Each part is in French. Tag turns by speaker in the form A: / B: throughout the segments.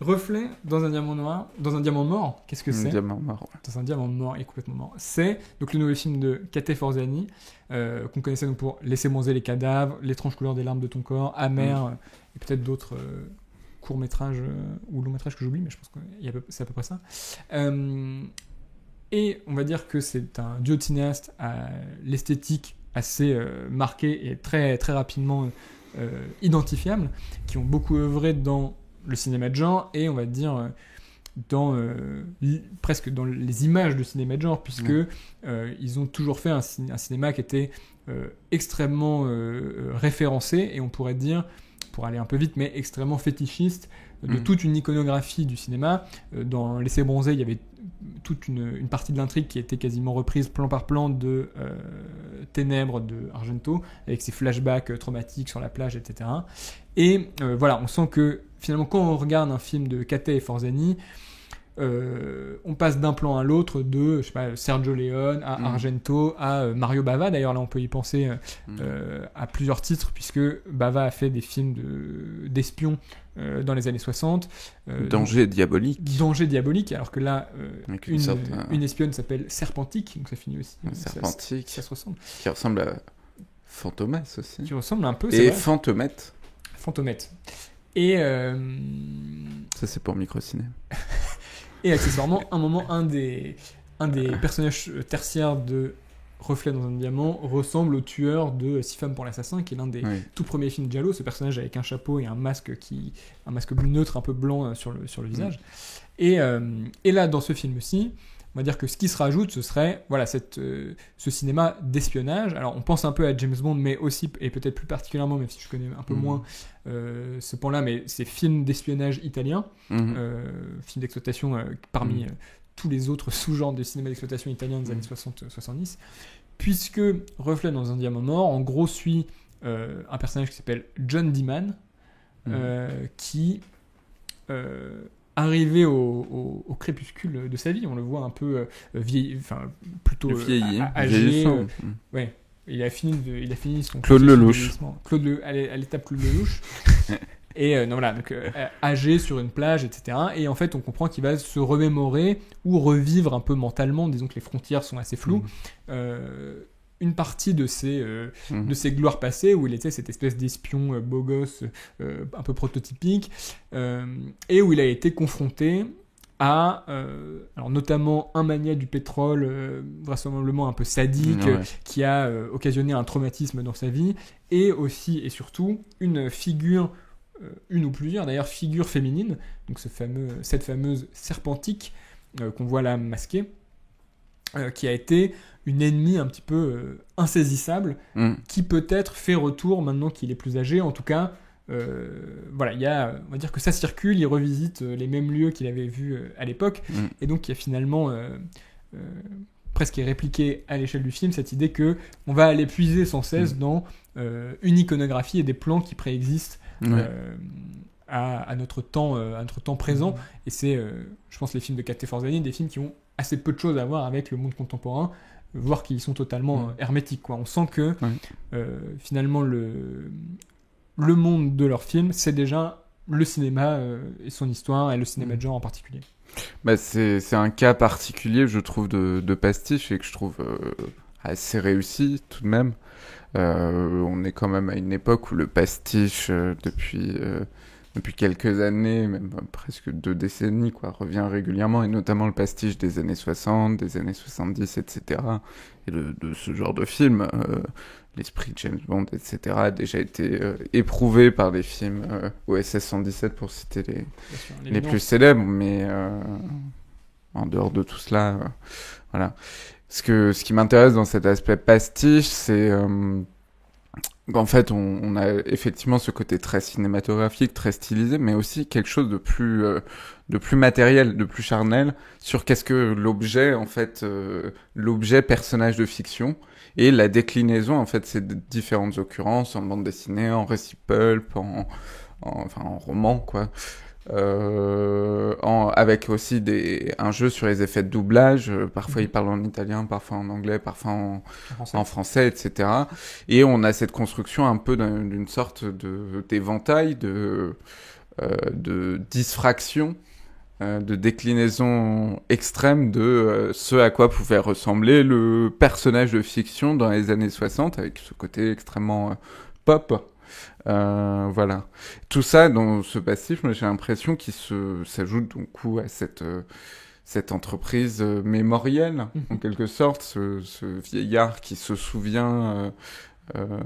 A: Reflet dans un diamant noir, dans un diamant mort, qu'est-ce que c'est?
B: Diamant mort, ouais.
A: Dans un diamant mort et complètement mort. C'est donc le nouvel film de Kate Forzani, qu'on connaissait donc pour Laisser bronzer les cadavres, L'étrange couleur des larmes de ton corps, Amer, et peut-être d'autres courts-métrages ou longs-métrages que j'oublie, mais je pense que c'est à peu près ça. Et on va dire que c'est un duo de cinéastes à l'esthétique assez marquée et très, très rapidement identifiable, qui ont beaucoup œuvré dans le cinéma de genre et on va dire dans presque dans les images de cinéma de genre, puisque ils ont toujours fait un cinéma qui était extrêmement référencé, et on pourrait dire, pour aller un peu vite, mais extrêmement fétichiste de toute une iconographie du cinéma. Dans Laisser bronzer, il y avait toute une partie de l'intrigue qui était quasiment reprise plan par plan de Ténèbres de Argento, avec ses flashbacks traumatiques sur la plage, etc. Et voilà, on sent que finalement quand on regarde un film de Kate et Forzani, on passe d'un plan à l'autre de, je sais pas, Sergio Leone à Argento à Mario Bava. D'ailleurs là on peut y penser à plusieurs titres, puisque Bava a fait des films d'espions dans les années 60.
B: Danger diabolique.
A: Danger diabolique, alors que là une espionne s'appelle Serpentique, donc ça finit aussi.
B: Serpentique.
A: Ça se ressemble.
B: Qui ressemble à Fantomas aussi.
A: Qui ressemble un peu,
B: c'est vrai. Et Fantomette.
A: Fantomette. Et
B: ça c'est pour Microciné.
A: Et accessoirement, un des personnages tertiaires de Reflet dans un diamant ressemble au tueur de 6 femmes pour l'assassin, qui est l'un des tout premiers films Giallo, ce personnage avec un chapeau et un masque bleu neutre un peu blanc sur le visage. Et là, dans ce film-ci, on va dire que ce qui se rajoute, ce serait voilà, ce cinéma d'espionnage. Alors on pense un peu à James Bond, mais aussi, et peut-être plus particulièrement, même si je connais un peu moins ce point-là, mais c'est films d'espionnage italien, films d'exploitation parmi tous les autres sous-genres de cinéma d'exploitation italien des années 60-70, puisque Reflet dans un diamant mort, en gros, suit un personnage qui s'appelle John Deeman, qui... arrivé au crépuscule de sa vie, on le voit un peu plutôt âgé. Ouais, il a fini son
B: Claude Lelouch.
A: À l'étape Claude Lelouch. Et donc âgé sur une plage, etc. Et en fait, on comprend qu'il va se remémorer ou revivre un peu mentalement. Disons que les frontières sont assez floues. Une partie de ses gloires passées, où il était cette espèce d'espion beau gosse, un peu prototypique, et où il a été confronté à alors notamment un mania du pétrole, vraisemblablement un peu sadique, qui a occasionné un traumatisme dans sa vie, et aussi et surtout une figure, une ou plusieurs d'ailleurs figures féminines, donc cette fameuse Serpentique qu'on voit là masquée, qui a été une ennemie un petit peu insaisissable, qui peut-être fait retour maintenant qu'il est plus âgé. En tout cas, voilà, on va dire que ça circule, il revisite les mêmes lieux qu'il avait vus à l'époque, et donc il y a finalement presque répliqué à l'échelle du film cette idée que on va aller puiser sans cesse dans une iconographie et des plans qui préexistent à notre temps présent. Et c'est, je pense, les films de Kate Forzani, des films qui ont assez peu de choses à voir avec le monde contemporain, voire qui sont totalement hermétiques, quoi. On sent que finalement le monde de leurs films, c'est déjà le cinéma et son histoire, et le cinéma de genre en particulier.
B: Bah c'est un cas particulier, je trouve, de pastiche, et que je trouve assez réussi tout de même. On est quand même à une époque où le pastiche, depuis quelques années, même presque 2 décennies, quoi, revient régulièrement, et notamment le pastiche des années 60, des années 70, etc. Et de ce genre de film, l'esprit de James Bond, etc., a déjà été éprouvé par les films OSS 117, pour citer les plus célèbres, mais en dehors de tout cela, voilà. Ce qui m'intéresse dans cet aspect pastiche, c'est... en fait, on a effectivement ce côté très cinématographique, très stylisé, mais aussi quelque chose de plus matériel, de plus charnel, sur qu'est-ce que l'objet, en fait, l'objet personnage de fiction, et la déclinaison, en fait, ces différentes occurrences, en bande dessinée, en récit pulp, en roman, quoi. Avec aussi un jeu sur les effets de doublage, parfois il parle en italien, parfois en anglais, parfois en français, etc. Et on a cette construction un peu d'une sorte d'éventail de dysfraction, de déclinaison extrême de ce à quoi pouvait ressembler le personnage de fiction dans les années 60, avec ce côté extrêmement pop. Voilà. Tout ça, dans ce passif, moi, j'ai l'impression qu'il s'ajoute donc à cette entreprise mémorielle, en quelque sorte, ce vieillard qui se souvient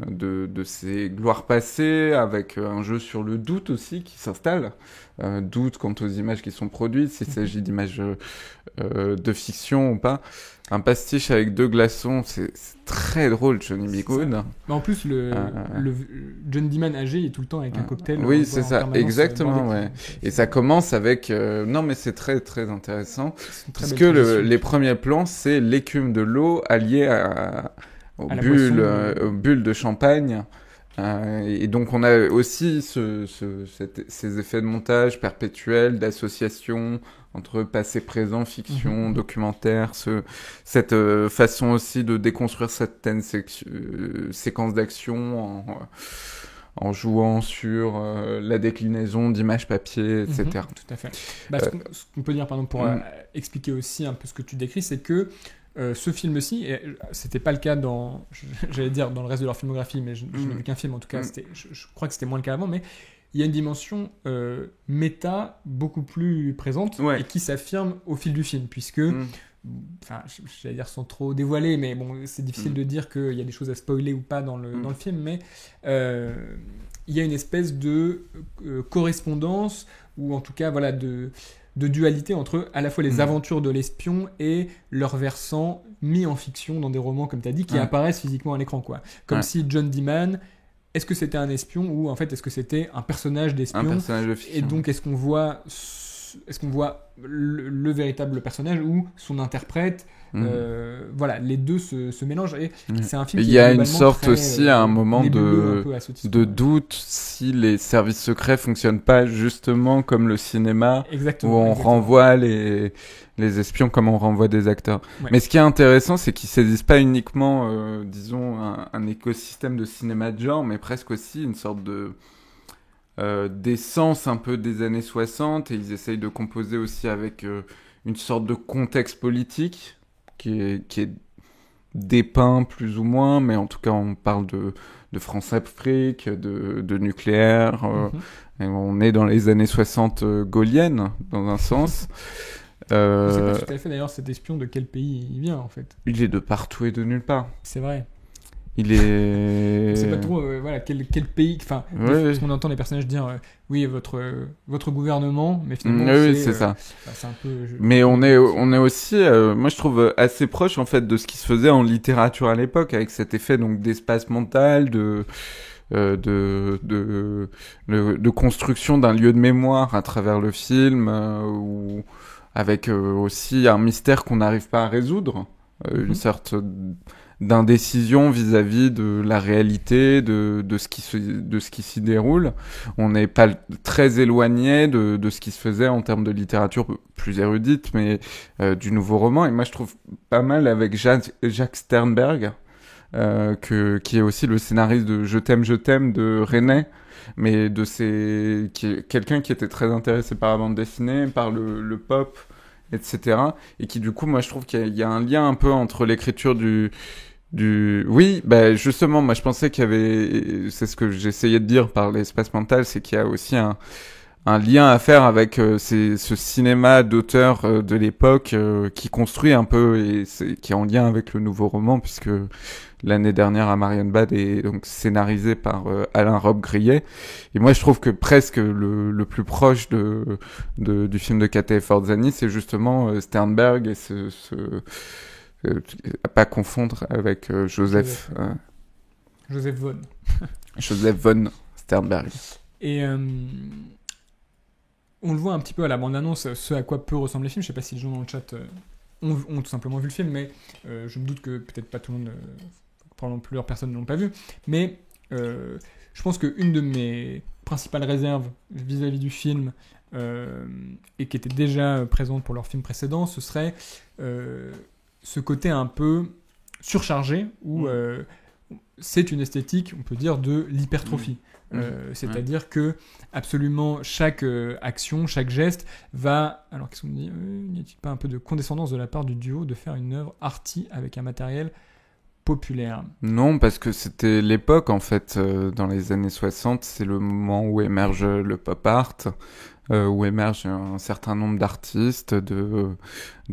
B: de ses gloires passées, avec un jeu sur le doute aussi qui s'installe. Doute quant aux images qui sont produites, s'il s'agit d'images de fiction ou pas. Un pastiche avec 2 glaçons, c'est très drôle, Johnny B. Good.
A: Mais en plus, le John Deman âgé est tout le temps avec un cocktail.
B: Oui, c'est ça, exactement, ouais. Et ça commence avec... Non, mais c'est très, très intéressant. Parce que les premiers plans, c'est l'écume de l'eau alliée aux bulles de champagne. Et donc on a aussi ces effets de montage perpétuels, d'association entre passé, présent, fiction, documentaire, cette façon aussi de déconstruire certaines séquences d'action en jouant sur la déclinaison d'images papier, etc.
A: Tout à fait. Ce qu'on peut dire, pardon, pour expliquer aussi un peu ce que tu décris, c'est que ce film-ci, et c'était pas le cas j'allais dire dans le reste de leur filmographie, mais je n'ai vu qu'un film en tout cas, je crois que c'était moins le cas avant, mais il y a une dimension méta beaucoup plus présente et qui s'affirme au fil du film, puisque, j'allais dire sans trop dévoiler, mais bon, c'est difficile de dire qu'il y a des choses à spoiler ou pas dans le film, mais il y a une espèce de correspondance, ou en tout cas, voilà, de dualité entre à la fois les aventures de l'espion et leur versant mis en fiction dans des romans, comme tu as dit, qui apparaissent physiquement à l'écran, quoi. Comme si John Deman, est-ce que c'était un espion ou en fait est-ce que c'était un personnage d'espion ?
B: Un personnage de fiction.
A: Et donc est-ce qu'on voit le véritable personnage ou son interprète ? Voilà, les deux se mélangent et c'est un film qui
B: il y a une sorte aussi à un moment de doute si les services secrets fonctionnent pas justement comme le cinéma où on renvoie les espions comme on renvoie des acteurs. Mais ce qui est intéressant, c'est qu'ils saisissent pas uniquement disons un écosystème de cinéma de genre, mais presque aussi une sorte d'essence un peu des années 60, et ils essayent de composer aussi avec une sorte de contexte politique qui est dépeint plus ou moins, mais en tout cas on parle de France-Afrique, de nucléaire, et on est dans les années 60 gaulliennes dans un sens.
A: Je sais pas tout à fait d'ailleurs cet espion de quel pays il vient en fait.
B: Il est de partout et de nulle part.
A: C'est vrai.
B: Il est...
A: On sait pas trop voilà, quel pays... Enfin, parce qu'on entend les personnages dire oui, votre gouvernement, mais finalement
B: c'est ça.
A: C'est un peu...
B: Mais on est aussi, moi je trouve, assez proche en fait de ce qui se faisait en littérature à l'époque, avec cet effet donc d'espace mental, de construction d'un lieu de mémoire à travers le film, ou avec aussi un mystère qu'on n'arrive pas à résoudre, une sorte d'indécision vis-à-vis de la réalité, de ce qui s'y déroule. On n'est pas très éloigné de ce qui se faisait en termes de littérature plus érudite, mais du nouveau roman. Et moi, je trouve pas mal avec Jacques Sternberg, qui est aussi le scénariste de Je t'aime de René, mais quelqu'un qui était très intéressé par la bande dessinée, par le pop, etc. Et qui, du coup, moi, je trouve qu'il y a un lien un peu entre l'écriture oui, bah justement, moi je pensais qu'il y avait, c'est ce que j'essayais de dire par l'espace mental, c'est qu'il y a aussi un lien à faire avec ce cinéma d'auteur de l'époque qui construit un peu, et qui est en lien avec le nouveau roman, puisque l'année dernière à Marienbad est donc scénarisé par Alain Robbe-Grillet. Et moi je trouve que presque le plus proche du film de Kate Forzzani, c'est justement Sternberg et à pas confondre avec Joseph
A: Von.
B: Joseph von Sternberg.
A: Et on le voit un petit peu à la bande-annonce, ce à quoi peut ressembler le film. Je sais pas si les gens dans le chat ont tout simplement vu le film, mais je me doute que peut-être pas tout le monde, probablement plusieurs personnes ne l'ont pas vu. Mais je pense qu'une de mes principales réserves vis-à-vis du film, et qui était déjà présente pour leur film précédent, ce serait ce côté un peu surchargé où c'est une esthétique, on peut dire, de l'hypertrophie. C'est-à-dire que absolument chaque action, chaque geste va... Alors qu'est-ce qu'on dit n'y a-t-il pas un peu de condescendance de la part du duo de faire une œuvre arty avec un matériel populaire?
B: Non, parce que c'était l'époque, en fait, dans les années 60, c'est le moment où émerge le pop art, où émerge un certain nombre d'artistes, de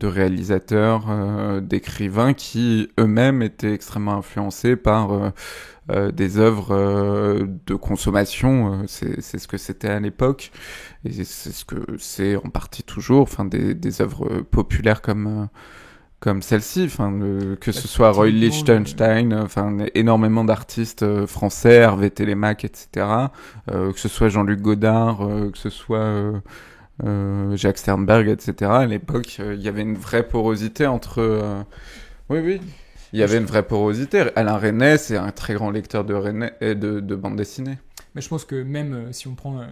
B: réalisateurs, d'écrivains qui eux-mêmes étaient extrêmement influencés par des œuvres de consommation. C'est ce que c'était à l'époque, et c'est ce que c'est en partie toujours, enfin des œuvres populaires comme celle-ci, que ce soit Roy Lichtenstein, énormément d'artistes français, Hervé Télémaque, etc. Que ce soit Jean-Luc Godard, que ce soit Jacques Sternberg, etc. À l'époque, il y avait une vraie porosité entre... Oui. Il y avait une vraie porosité. Alain Resnais, c'est un très grand lecteur de bande dessinée.
A: Mais je pense que même si on prend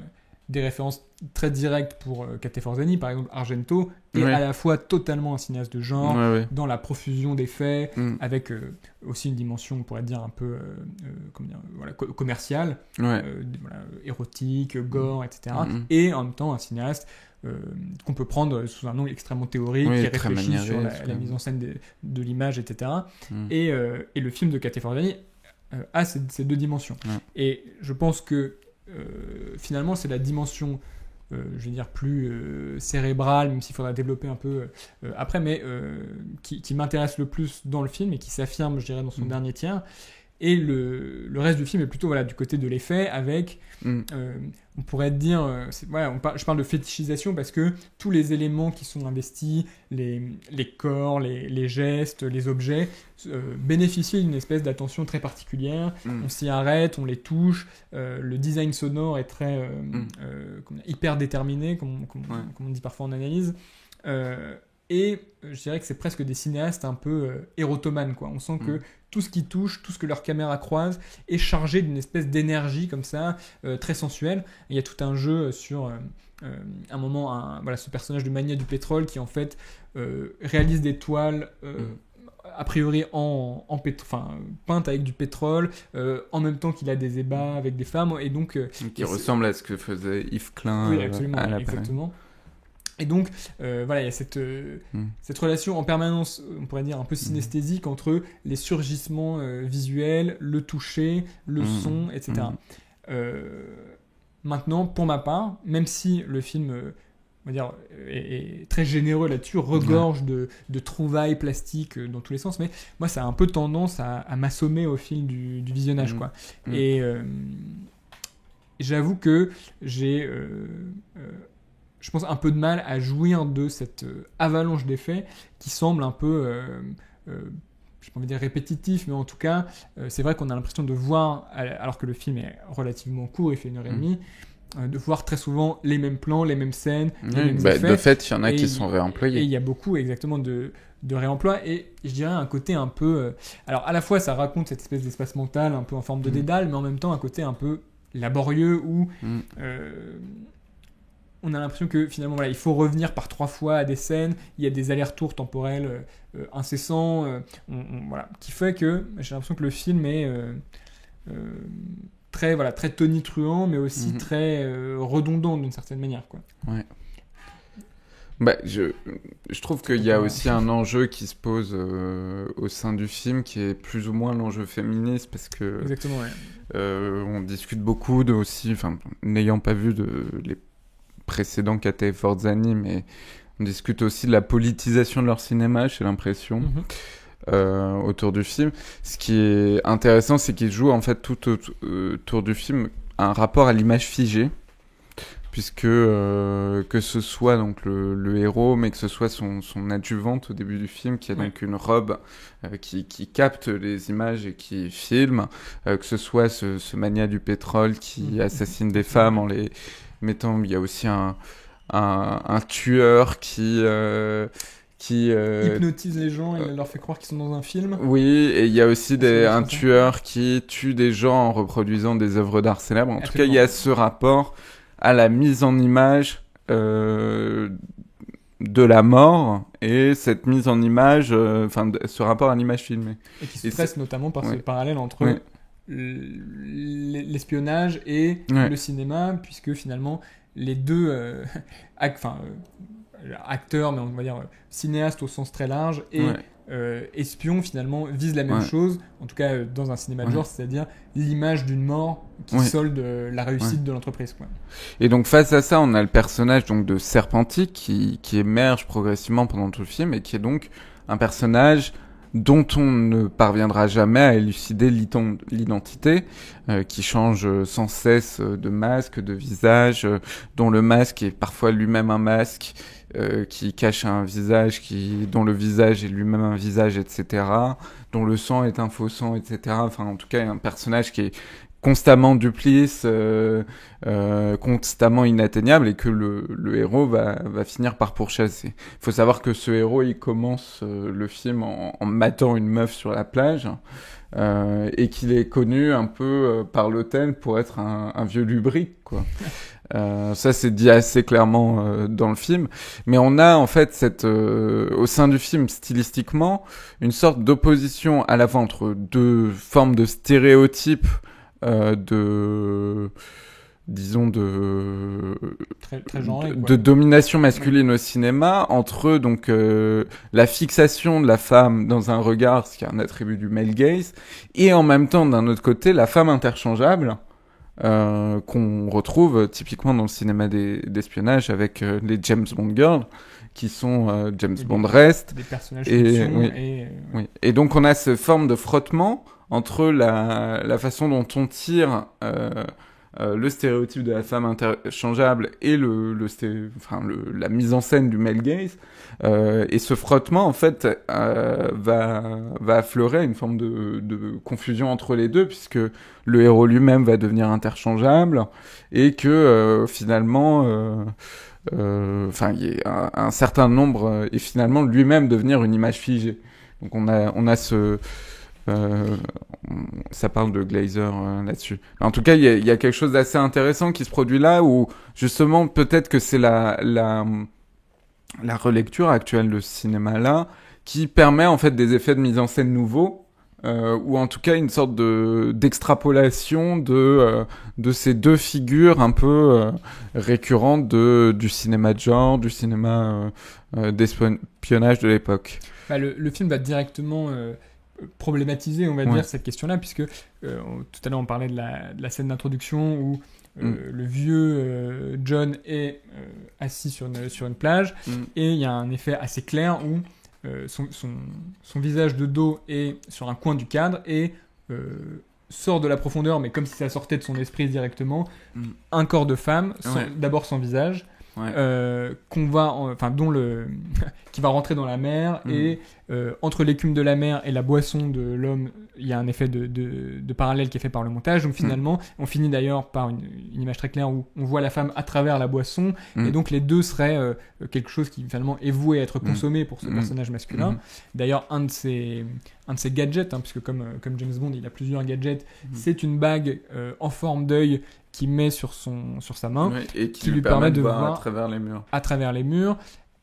A: des références très directes pour Kate Forzani, par exemple Argento, est à la fois totalement un cinéaste de genre, dans la profusion des faits, avec aussi une dimension, on pourrait dire, un peu commerciale, érotique, gore, etc. Et en même temps un cinéaste qu'on peut prendre sous un angle extrêmement théorique, qui réfléchit sur la mise en scène de l'image, etc. Et le film de Kate Forzani a ces deux dimensions. Et je pense que finalement c'est la dimension je vais dire plus cérébrale, même s'il faudra développer un peu après, mais qui m'intéresse le plus dans le film et qui s'affirme, je dirais, dans son dernier tiers. Et le reste du film est plutôt du côté de l'effet, avec on pourrait dire je parle de fétichisation parce que tous les éléments qui sont investis, les corps, les gestes, les objets bénéficient d'une espèce d'attention très particulière. On s'y arrête, on les touche, le design sonore est très hyper déterminé, comme on dit parfois en analyse, et je dirais que c'est presque des cinéastes un peu érotomanes, quoi. On sent que tout ce qui touche, tout ce que leur caméra croise est chargé d'une espèce d'énergie comme ça, très sensuelle. Et il y a tout un jeu sur un moment, ce personnage de Mania du pétrole qui en fait réalise des toiles a priori peintes avec du pétrole, en même temps qu'il a des ébats avec des femmes, et donc
B: qui ressemble à ce que faisait Yves Klein.
A: Oui, absolument, exactement. Et donc, il y a cette relation en permanence, on pourrait dire un peu synesthésique, entre les surgissements visuels, le toucher, le son, etc. Maintenant, pour ma part, même si le film on va dire, est très généreux là-dessus, regorge de trouvailles plastiques dans tous les sens, mais moi, ça a un peu tendance à m'assommer au fil du visionnage, quoi. Et j'avoue que j'ai... je pense un peu de mal à jouir de cette avalanche d'effets qui semble un peu, je n'ai pas envie de dire répétitif, mais en tout cas, c'est vrai qu'on a l'impression de voir, alors que le film est relativement court, il fait 1h30, de voir très souvent les mêmes plans, les mêmes scènes, les mêmes effets.
B: De fait, il y en a qui sont réemployés.
A: Et il y a beaucoup, exactement, de réemploi, et je dirais un côté un peu... alors, à la fois, ça raconte cette espèce d'espace mental, un peu en forme de dédale, mais en même temps, un côté un peu laborieux, où... on a l'impression que finalement il faut revenir par 3 fois à des scènes, il y a des allers-retours temporels incessants, qui fait que j'ai l'impression que le film est très tonitruant, mais aussi très redondant d'une certaine manière, quoi.
B: Ouais. Je trouve qu'il y a aussi un enjeu qui se pose au sein du film, qui est plus ou moins l'enjeu féministe, parce que
A: exactement,
B: on discute beaucoup n'ayant pas vu les précédents Kate Forzani, mais on discute aussi de la politisation de leur cinéma, j'ai l'impression, autour du film. Ce qui est intéressant, c'est qu'il joue en fait tout autour du film un rapport à l'image figée, puisque que ce soit donc le héros, mais que ce soit son adjuvante au début du film, qui a donc une robe qui capte les images et qui filme, que ce soit ce mania du pétrole qui assassine des femmes en les mettant... Il y a aussi un tueur qui
A: hypnotise les gens et leur fait croire qu'ils sont dans un film.
B: Oui, et il y a aussi un tueur qui tue des gens en reproduisant des œuvres d'art célèbres. En tout cas, il y a ce rapport à la mise en image de de la mort et cette mise en image, ce rapport à l'image filmée.
A: Et qui se stresse notamment par ce parallèle entre l'espionnage et le cinéma, puisque finalement les deux acteurs, mais on va dire cinéastes au sens très large, et espions finalement visent la même chose, en tout cas dans un cinéma de genre, c'est-à-dire l'image d'une mort qui solde la réussite de l'entreprise, quoi.
B: Et donc face à ça, on a le personnage donc de Serpentic qui émerge progressivement pendant tout le film et qui est donc un personnage dont on ne parviendra jamais à élucider l'identité, qui change sans cesse de masque, de visage, dont le masque est parfois lui-même un masque, qui cache un visage, dont le visage est lui-même un visage, etc., dont le sang est un faux sang, etc. Enfin, en tout cas, un personnage qui est constamment duplice, constamment inatteignable, et que le héros va finir par pourchasser. Il faut savoir que ce héros, il commence le film en matant une meuf sur la plage, et qu'il est connu un peu par l'hôtel pour être un vieux lubrique, quoi. Ça c'est dit assez clairement dans le film, mais on a en fait au sein du film stylistiquement une sorte d'opposition à la fois entre deux formes de stéréotypes, de domination masculine au cinéma, entre donc la fixation de la femme dans un regard, ce qui est un attribut du male gaze, et en même temps d'un autre côté la femme interchangeable, qu'on retrouve typiquement dans le cinéma d'espionnage avec les James Bond girls, qui sont James Bond Rest,
A: des personnages
B: et donc on a cette forme de frottement entre la façon dont on tire le stéréotype de la femme interchangeable et la mise en scène du male gaze, et ce frottement en fait va affleurer une forme de confusion entre les deux, puisque le héros lui-même va devenir interchangeable et que finalement il y a un certain nombre et finalement lui-même devenir une image figée. Donc on a ce ça parle de Glazer là-dessus. En tout cas, il y a quelque chose d'assez intéressant qui se produit là, où justement peut-être que c'est la relecture actuelle de ce cinéma-là qui permet en fait des effets de mise en scène nouveaux, ou en tout cas une sorte d'extrapolation de ces deux figures un peu récurrentes du cinéma de genre, du cinéma d'espionnage de l'époque.
A: Le film va directement problématiser, on va dire, cette question-là, puisque tout à l'heure on parlait de la scène d'introduction où le vieux John est assis sur une plage, et il y a un effet assez clair où son visage de dos est sur un coin du cadre et sort de la profondeur, mais comme si ça sortait de son esprit directement, un corps de femme, d'abord sans visage, qui va rentrer dans la mer, et entre l'écume de la mer et la boisson de l'homme, il y a un effet de parallèle qui est fait par le montage. Donc finalement, on finit d'ailleurs par une image très claire où on voit la femme à travers la boisson, et donc les deux seraient quelque chose qui finalement est voué à être consommé pour ce personnage masculin. D'ailleurs, un de ses gadgets, puisque comme James Bond, il a plusieurs gadgets, c'est une bague en forme d'œil qu'il met sur sa main,
B: et qui lui permet de voir à travers les murs.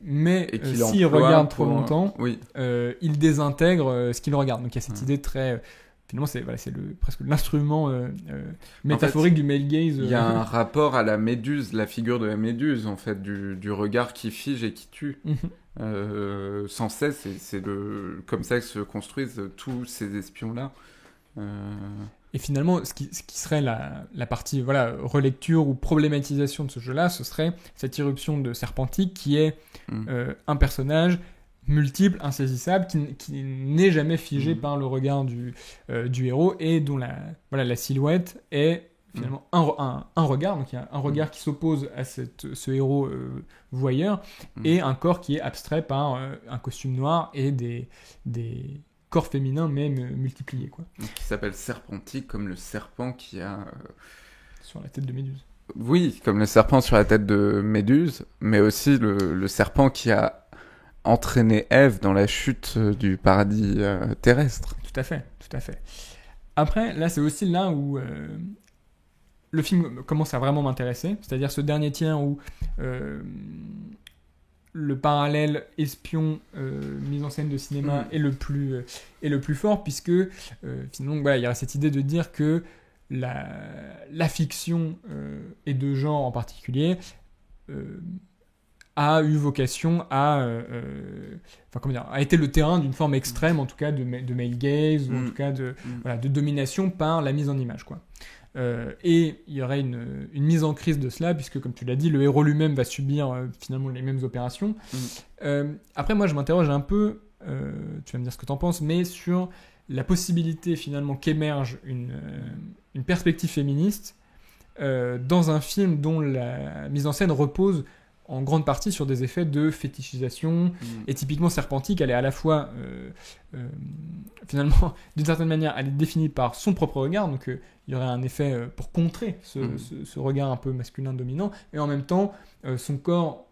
A: Mais s'il regarde trop longtemps, il désintègre ce qu'il regarde. Donc il y a cette idée très... Finalement, c'est presque l'instrument métaphorique du male gaze.
B: Il y a un rapport à la méduse, la figure de la méduse, en fait, du regard qui fige et qui tue. Sans cesse, et c'est comme ça que se construisent tous ces espions-là.
A: Et finalement, ce qui serait la partie relecture ou problématisation de ce jeu-là, ce serait cette irruption de Serpentic, qui est un personnage multiple, insaisissable, qui n'est jamais figé par le regard du héros, et dont la silhouette est finalement un regard. Donc il y a un regard qui s'oppose à ce héros voyeur, et un corps qui est abstrait par un costume noir et des corps féminins même multipliés, quoi.
B: Qui s'appelle Serpentic, comme le serpent qui a
A: sur la tête de Méduse.
B: Oui, comme le serpent sur la tête de Méduse, mais aussi le serpent qui a entraîné Ève dans la chute du paradis terrestre.
A: Tout à fait. Après, là, c'est aussi là où le film commence à vraiment m'intéresser, c'est-à-dire ce dernier tiers où le parallèle espion mise en scène de cinéma est le plus fort, puisque finalement voilà, il y a cette idée de dire que la fiction et de genre en particulier a eu vocation a été le terrain d'une forme extrême, en tout cas de male gaze, ou en tout cas de domination par la mise en image, quoi. Et il y aurait une mise en crise de cela, puisque comme tu l'as dit, le héros lui-même va subir finalement les mêmes opérations. Après, moi je m'interroge un peu, tu vas me dire ce que tu en penses, mais sur la possibilité finalement qu'émerge une perspective féministe dans un film dont la mise en scène repose en grande partie sur des effets de fétichisation. Et typiquement Serpentique, elle est à la fois finalement d'une certaine manière elle est définie par son propre regard, donc il y aurait un effet pour contrer ce regard un peu masculin dominant, et en même temps son corps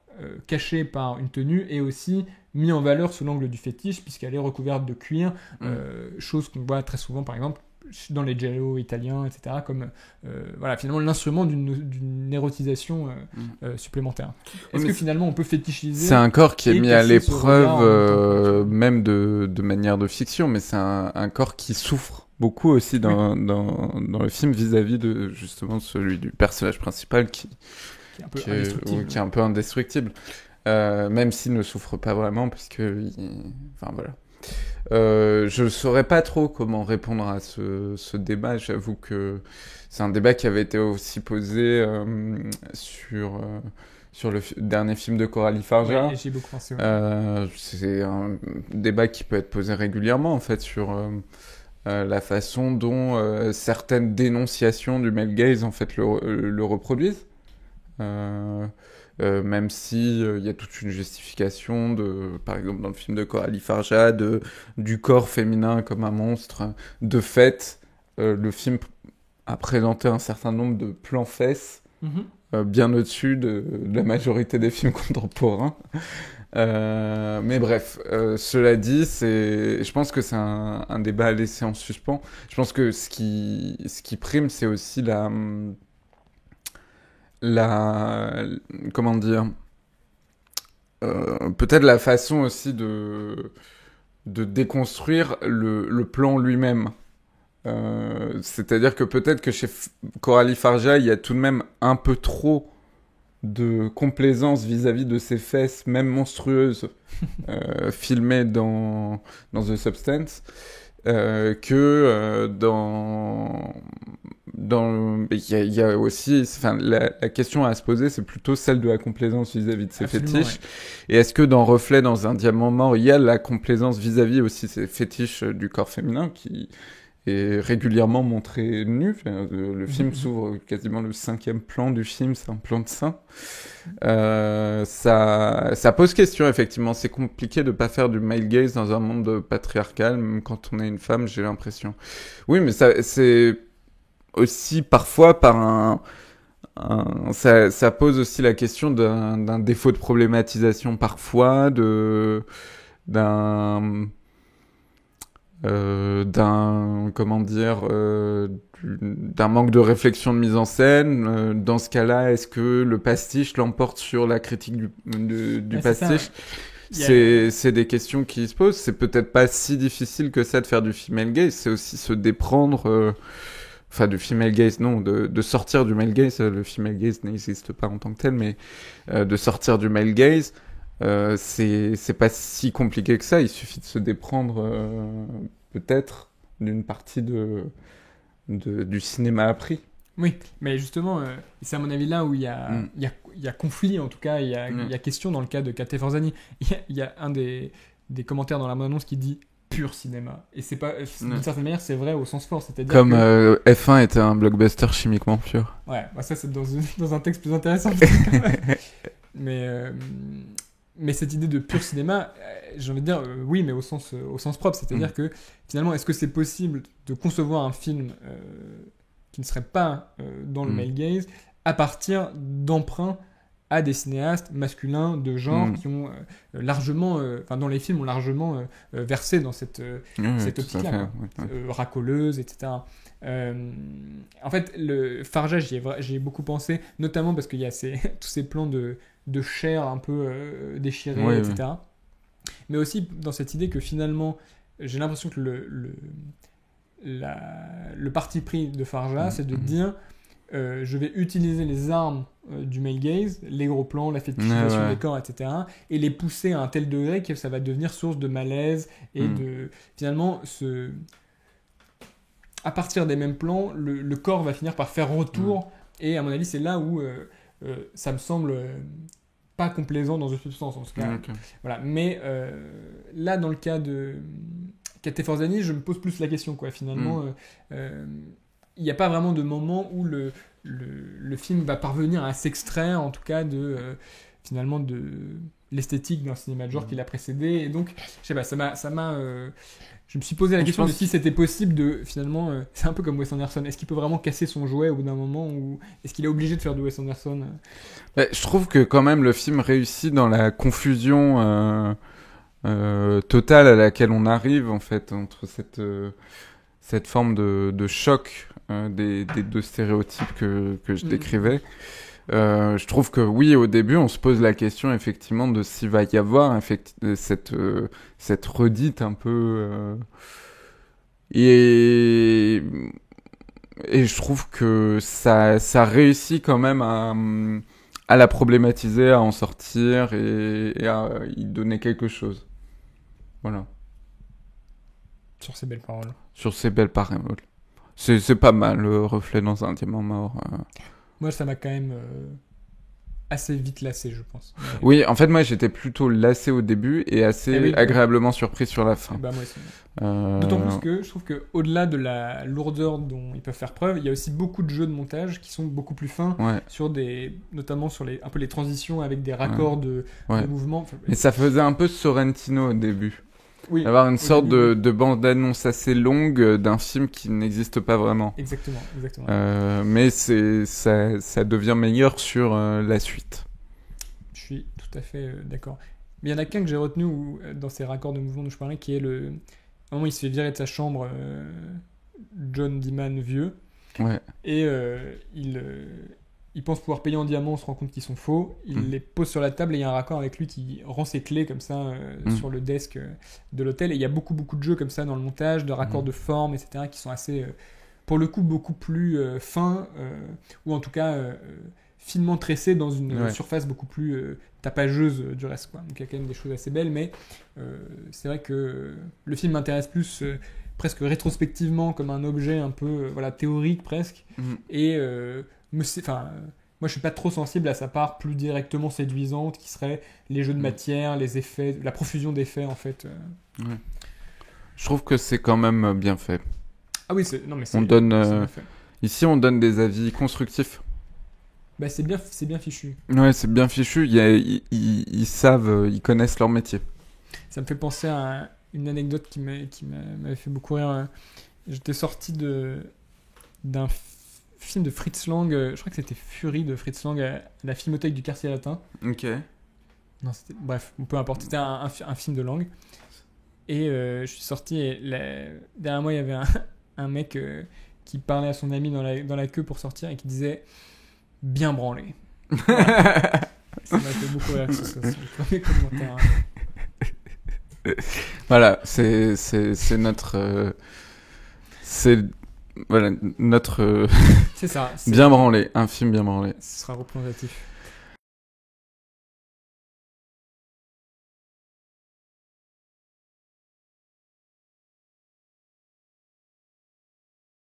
A: caché par une tenue est aussi mis en valeur sous l'angle du fétiche, puisqu'elle est recouverte de cuir, chose qu'on voit très souvent par exemple dans les giallo italiens, etc., comme finalement l'instrument d'une érotisation supplémentaire. Est-ce que finalement on peut fétichiser?
B: C'est un corps qui est mis à l'épreuve, même de manière de fiction, mais c'est un corps qui souffre beaucoup aussi dans le film vis-à-vis de justement celui du personnage principal qui est un peu indestructible, même s'il ne souffre pas vraiment, parce que voilà. Je ne saurais pas trop comment répondre à ce débat. J'avoue que c'est un débat qui avait été aussi posé sur le dernier film de Coralie Farja.
A: Oui, j'y ai beaucoup pensé. Ouais.
B: C'est un débat qui peut être posé régulièrement en fait sur la façon dont certaines dénonciations du male gaze en fait le reproduisent. Même si y a toute une justification par exemple dans le film de Coralie Farja, du corps féminin comme un monstre. De fait, le film a présenté un certain nombre de plans fesses bien au-dessus de la majorité des films contemporains. Mais bref, cela dit, je pense que c'est un débat à laisser en suspens. Je pense que ce qui prime, c'est aussi comment dire, peut-être la façon aussi de déconstruire le plan lui-même. C'est-à-dire que peut-être que chez Coralie Farja, il y a tout de même un peu trop de complaisance vis-à-vis de ses fesses, même monstrueuses, filmées dans The Substance, que il y a aussi, la question à se poser, c'est plutôt celle de la complaisance vis-à-vis de ses fétiches. Ouais. Et est-ce que dans Reflet, dans Un diamant mort, il y a la complaisance vis-à-vis aussi ces fétiches du corps féminin qui est régulièrement montré nu. Le film s'ouvre quasiment le 5e plan du film, c'est un plan de sein. Ça pose question, effectivement. C'est compliqué de pas faire du male gaze dans un monde patriarcal, même quand on est une femme, j'ai l'impression. Oui, mais c'est aussi parfois par ça pose aussi la question d'un défaut de problématisation parfois, comment dire, d'un manque de réflexion de mise en scène. Dans ce cas-là, est-ce que le pastiche l'emporte sur la critique du pastiche? C'est des questions qui se posent. C'est peut-être pas si difficile que ça de faire du female gaze. C'est aussi se déprendre, du female gaze, non, de sortir du male gaze. Le female gaze n'existe pas en tant que tel, mais de sortir du male gaze. C'est pas si compliqué que ça, il suffit de se déprendre peut-être d'une partie du cinéma appris.
A: Oui, mais justement, c'est à mon avis là où il y a conflit, en tout cas, il y a question dans le cas de Kate Forzani. Il y a un des commentaires dans la bande-annonce qui dit pur cinéma. Et c'est pas, d'une certaine manière, c'est vrai au sens fort. C'est-à-dire
B: comme F1 était un blockbuster chimiquement pur.
A: Ouais, bah ça c'est dans un texte plus intéressant. Mais cette idée de pur cinéma, j'ai envie de dire oui, mais au sens propre. C'est-à-dire que finalement, est-ce que c'est possible de concevoir un film qui ne serait pas dans le male gaze à partir d'emprunts à des cinéastes masculins de genre qui ont largement, dans les films, ont largement versé dans cette optique-là, racoleuse, etc. En fait, le Farja, j'y ai beaucoup pensé, notamment parce qu'il y a tous ces plans de de chair un peu déchirée,
B: Oui,
A: etc. Mais aussi dans cette idée que finalement, j'ai l'impression que le parti pris de Farja, c'est de dire je vais utiliser les armes du male gaze, les gros plans, la fétichisation des corps, etc., et les pousser à un tel degré que ça va devenir source de malaise et de finalement à partir des mêmes plans, le corps va finir par faire retour. Et à mon avis, c'est là où ça me semble pas complaisant dans une substance, en tout cas. Voilà. Mais là, dans le cas de Kate Forzani, je me pose plus la question, quoi. Finalement, il n'y a pas vraiment de moment où le film va parvenir à s'extraire, en tout cas, finalement, de l'esthétique d'un cinéma de genre qui l'a précédé. Et donc, je sais pas, je me suis posé la question de si c'était possible de, finalement, c'est un peu comme Wes Anderson, est-ce qu'il peut vraiment casser son jouet au bout d'un moment, ou est-ce qu'il est obligé de faire du Wes Anderson
B: Je trouve que quand même le film réussit dans la confusion totale à laquelle on arrive, en fait, entre cette forme de choc des deux stéréotypes que je décrivais. Je trouve que oui, au début, on se pose la question effectivement de s'il va y avoir cette redite un peu. Et je trouve que ça réussit quand même à la problématiser, à en sortir et à y donner quelque chose. Voilà.
A: Sur ces belles paroles.
B: Sur ces belles paroles. C'est pas mal, le reflet dans un diamant mort.
A: Moi, ça m'a quand même assez vite lassé, je pense. Mais...
B: Oui, en fait, moi, j'étais plutôt lassé au début et assez agréablement surpris sur la fin.
A: Bah, moi aussi. D'autant plus que je trouve qu'au-delà de la lourdeur dont ils peuvent faire preuve, il y a aussi beaucoup de jeux de montage qui sont beaucoup plus fins, notamment sur un peu les transitions avec des raccords de mouvements.
B: Et ça faisait un peu Sorrentino au début.
A: Oui,
B: avoir une sorte de bande-annonce assez longue d'un film qui n'existe pas vraiment.
A: Exactement.
B: Mais ça devient meilleur sur la suite.
A: Je suis tout à fait d'accord. Mais il y en a qu'un que j'ai retenu dans ces raccords de mouvement dont je parlais, qui est à un moment il se fait virer de sa chambre, John Diman vieux, et il pense pouvoir payer en diamants, on se rend compte qu'ils sont faux, il les pose sur la table et il y a un raccord avec lui qui rend ses clés comme ça sur le desk de l'hôtel, et il y a beaucoup de jeux comme ça dans le montage, de raccords de forme, etc., qui sont assez, pour le coup, beaucoup plus fins, ou en tout cas finement tressés dans une surface beaucoup plus tapageuse du reste, quoi. Donc il y a quand même des choses assez belles, mais c'est vrai que le film m'intéresse plus presque rétrospectivement comme un objet un peu théorique presque, et moi je suis pas trop sensible à sa part plus directement séduisante qui serait les jeux de matière, les effets, la profusion d'effets en fait.
B: Je trouve que c'est quand même bien fait.
A: Ah oui,
B: on donne ici on donne des avis constructifs.
A: Bah c'est bien fichu.
B: Ouais, c'est bien fichu, ils savent, ils connaissent leur métier.
A: Ça me fait penser à une anecdote qui m'avait fait beaucoup rire. J'étais sorti d'un film de Fritz Lang, je crois que c'était Fury de Fritz Lang à la Filmothèque du Quartier Latin.
B: Ok.
A: Non, bref, peu importe, c'était un film de Lang. Et je suis sorti et derrière moi il y avait un mec qui parlait à son ami dans la queue pour sortir et qui disait bien branlé. Ça m'a fait beaucoup rire, c'est le premier commentaire.
B: Voilà, c'est notre notre
A: c'est ça,
B: bien branlé, un film bien branlé.
A: Ce sera représentatif.